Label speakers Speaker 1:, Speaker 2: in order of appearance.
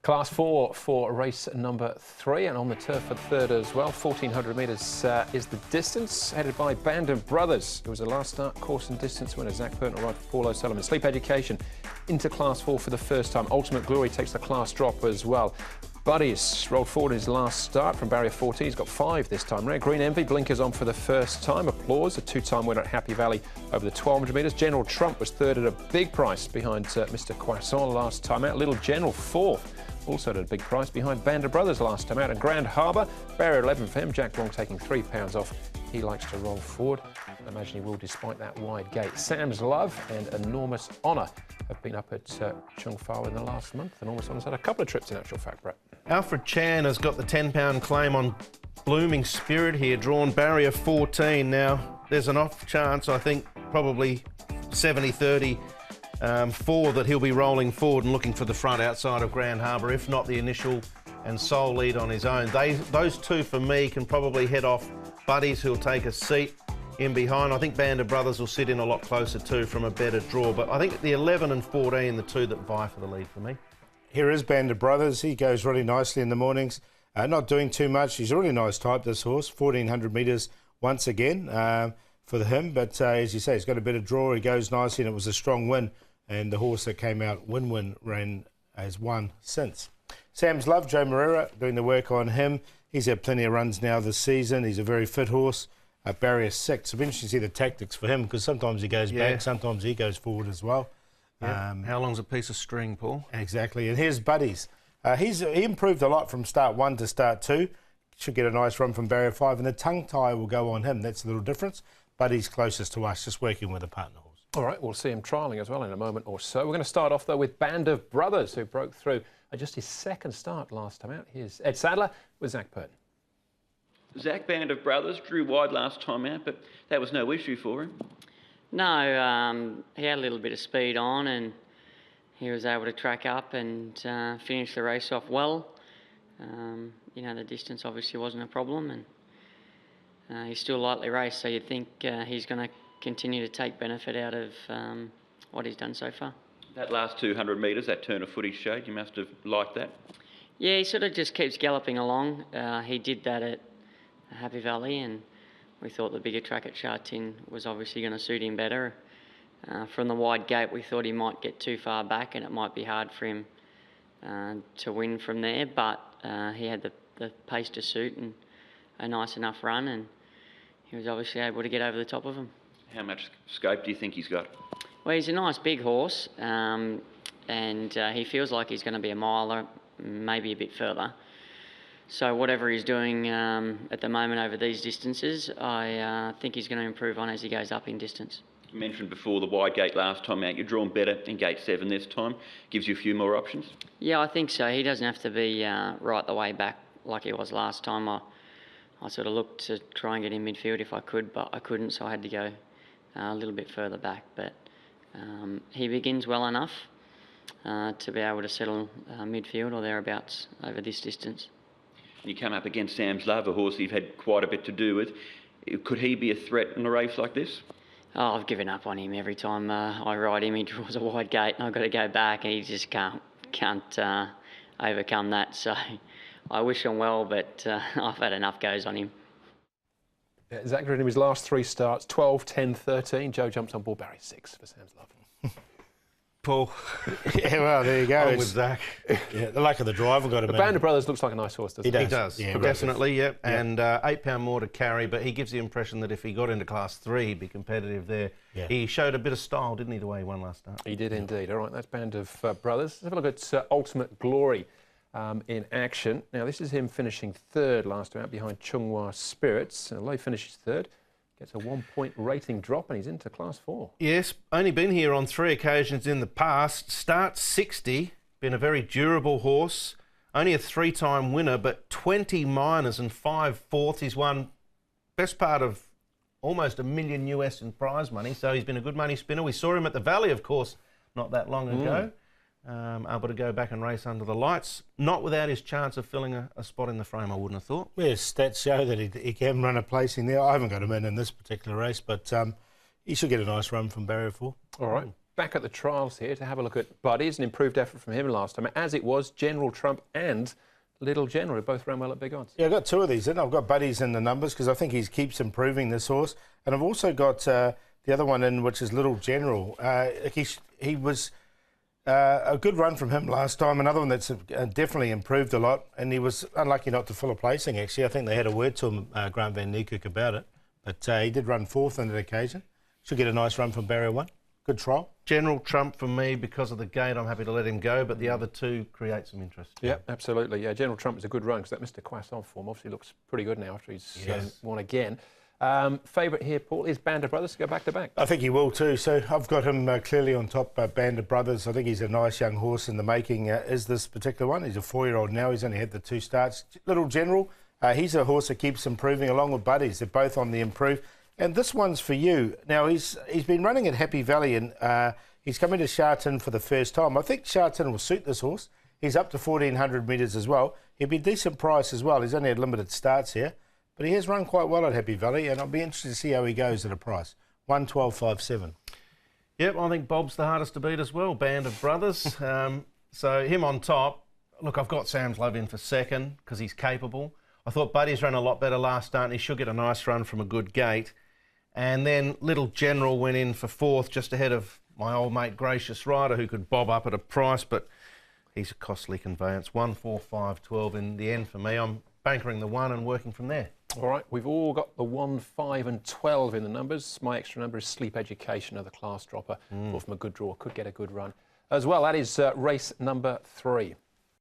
Speaker 1: Class 4 for race number 3, and on the turf for third as well. 1,400 metres is the distance, headed by Band of Brothers, who was the last start course and distance winner. Zach Burton will ride for Paul O'Sullivan. Sleep Education into Class 4 for the first time. Ultimate Glory takes the class drop as well. Buddies rolled forward his last start from barrier 14. He's got 5 this time. Red Green Envy blinkers on for the first time. Applause, a 2-time winner at Happy Valley over the 1,200 metres. General Trump was third at a big price behind Mr. Croissant last time out. Little General fourth, also at a big price behind Band of Brothers last time out. And Grand Harbour, barrier 11 for him. Jack Long taking £3 off. He likes to roll forward. I imagine he will, despite that wide gate. Sam's Love and Enormous Honour have been up at Chung Fa in the last month. Enormous Honour's had a couple of trips in actual fact, Brett.
Speaker 2: Alfred Chan has got the £10 claim on Blooming Spirit here, drawn barrier 14. Now, there's an off chance, I think, probably 70-30 for that he'll be rolling forward and looking for the front outside of Grand Harbour, if not the initial and sole lead on his own. Those two, for me, can probably head off Buddies, who'll take a seat in behind. I think Band of Brothers will sit in a lot closer too from a better draw, but I think the 11 and 14, the two that vie for the lead for me.
Speaker 3: Here is Band of Brothers. He goes really nicely in the mornings. Not doing too much. He's a really nice type, this horse. 1,400 metres once again for him. But as you say, he's got a bit of draw. He goes nicely, and it was a strong win. And the horse that came out win-win ran as one since. Sam's Love, Joe Moreira, doing the work on him. He's had plenty of runs now this season. He's a very fit horse. Barrier 6. It'll be interesting to see the tactics for him, because sometimes he goes back, sometimes he goes forward as well.
Speaker 2: How long's a piece of string, Paul?
Speaker 3: Exactly. And here's Buddies. He improved a lot from start 1 to start 2. Should get a nice run from barrier 5, and the tongue tie will go on him. That's a little difference. Buddies closest to us, just working with a partner horse. All
Speaker 1: right, we'll see him trialling as well in a moment or so. We're going to start off, though, with Band of Brothers, who broke through just his second start last time out. Here's Ed Sadler with Zach Burton.
Speaker 4: Zach, Band of Brothers, drew wide last time out, but that was no issue for him.
Speaker 5: No, he had a little bit of speed on, and he was able to track up and finish the race off well. You know, the distance obviously wasn't a problem, and he's still lightly raced, so you'd think he's going to continue to take benefit out of what he's done so far.
Speaker 4: That last 200 metres, that turn of foot he showed, you must have liked that.
Speaker 5: Yeah, he sort of just keeps galloping along. He did that at Happy Valley, and we thought the bigger track at Sha Tin was obviously going to suit him better. From the wide gate, we thought he might get too far back and it might be hard for him to win from there, but he had the pace to suit and a nice enough run, and he was obviously able to get over the top of him.
Speaker 4: How much scope do you think he's got?
Speaker 5: Well, he's a nice big horse, and he feels like he's going to be a miler, maybe a bit further. So whatever he's doing at the moment over these distances, I think he's going to improve on as he goes up in distance.
Speaker 4: You mentioned before the wide gate last time out. You're drawn better in gate 7 this time. Gives you a few more options? Yeah,
Speaker 5: I think so. He doesn't have to be right the way back like he was last time. I sort of looked to try and get in midfield if I could, but I couldn't, so I had to go a little bit further back. But he begins well enough to be able to settle midfield or thereabouts over this distance.
Speaker 4: You come up against Sam's Love, a horse you've had quite a bit to do with. Could he be a threat in a race like this?
Speaker 5: Oh, I've given up on him every time I ride him. He draws a wide gate and I've got to go back, and he just can't overcome that. So I wish him well, but I've had enough goes on him.
Speaker 1: Zach did his last 3 starts, 12, 10, 13. Joe jumps on board barrier 6 for Sam's Love.
Speaker 2: Paul.
Speaker 3: Yeah, well, there you go.
Speaker 2: I'm with Zach.
Speaker 3: Yeah, the luck of the driver got him.
Speaker 1: The Band of Brothers looks like a nice horse, doesn't
Speaker 2: he?
Speaker 1: He
Speaker 2: does. Yeah, definitely, yeah. And £8 more to carry, but he gives the impression that if he got into Class 3, he'd be competitive there. Yeah. He showed a bit of style, didn't he, the way he won last start?
Speaker 1: He did indeed. All right, that's Band of Brothers. Let's have a look at Ultimate Glory in action. Now, this is him finishing third last time out behind Chung Spirits. Although he finishes third, gets a 1-point rating drop, and he's into Class 4.
Speaker 2: Yes, only been here on 3 occasions in the past. Starts 60, been a very durable horse. Only a 3-time winner, but 20 minors and 5 fourths. He's won best part of almost $1 million US in prize money, so he's been a good money spinner. We saw him at the Valley, of course, not that long ago. Able to go back and race under the lights, not without his chance of filling a spot in the frame, I wouldn't have thought.
Speaker 3: Well, stats show that he can run a placing there. I haven't got him in this particular race, but he should get a nice run from barrier 4.
Speaker 1: All right. back at the trials here to have a look at Buddies, an improved effort from him last time, as it was General Trump and Little General, who both ran well at big odds.
Speaker 3: Yeah, I've got two of these in. I've got Buddies in the numbers because I think he keeps improving this horse. And I've also got the other one in, which is Little General. He was a good run from him last time. Another one that's definitely improved a lot. And he was unlucky not to fill a placing, actually. I think they had a word to him, Grant Van Niekerk, about it. But he did run fourth on that occasion. Should get a nice run from barrier 1. Good trial.
Speaker 2: General Trump for me, because of the gate, I'm happy to let him go, but the other two create some interest.
Speaker 1: Yeah, absolutely. Yeah, General Trump is a good run because that Mr. Quasson form obviously looks pretty good now after he's won again. Favourite here, Paul, is Band of Brothers to go back-to-back.
Speaker 3: I think he will too. So I've got him clearly on top, Band of Brothers. I think he's a nice young horse in the making, is this particular one. He's a 4-year-old now. He's only had the 2 starts. Little General, he's a horse that keeps improving along with Buddies. They're both on the improve. And this one's for you. Now, he's been running at Happy Valley and he's coming to Sha Tin for the first time. I think Sha Tin will suit this horse. He's up to 1,400 metres as well. He'll be a decent price as well. He's only had limited starts here. But he has run quite well at Happy Valley, and I'll be interested to see how he goes at a price. 112.57.
Speaker 2: Yep, I think Bob's the hardest to beat as well, Band of Brothers. So him on top. Look, I've got Sam's Love in for second because he's capable. I thought Buddy's ran a lot better last start, and he should get a nice run from a good gate. And then Little General went in for fourth, just ahead of my old mate Gracious Rider, who could bob up at a price, but he's a costly conveyance. 145.12 in the end for me. I'm bankering the 1 and working from there.
Speaker 1: All right, we've all got the 1, 5 and 12 in the numbers. My extra number is Sleep Education, another class dropper. Or from a good draw, could get a good run as well. That is race number 3.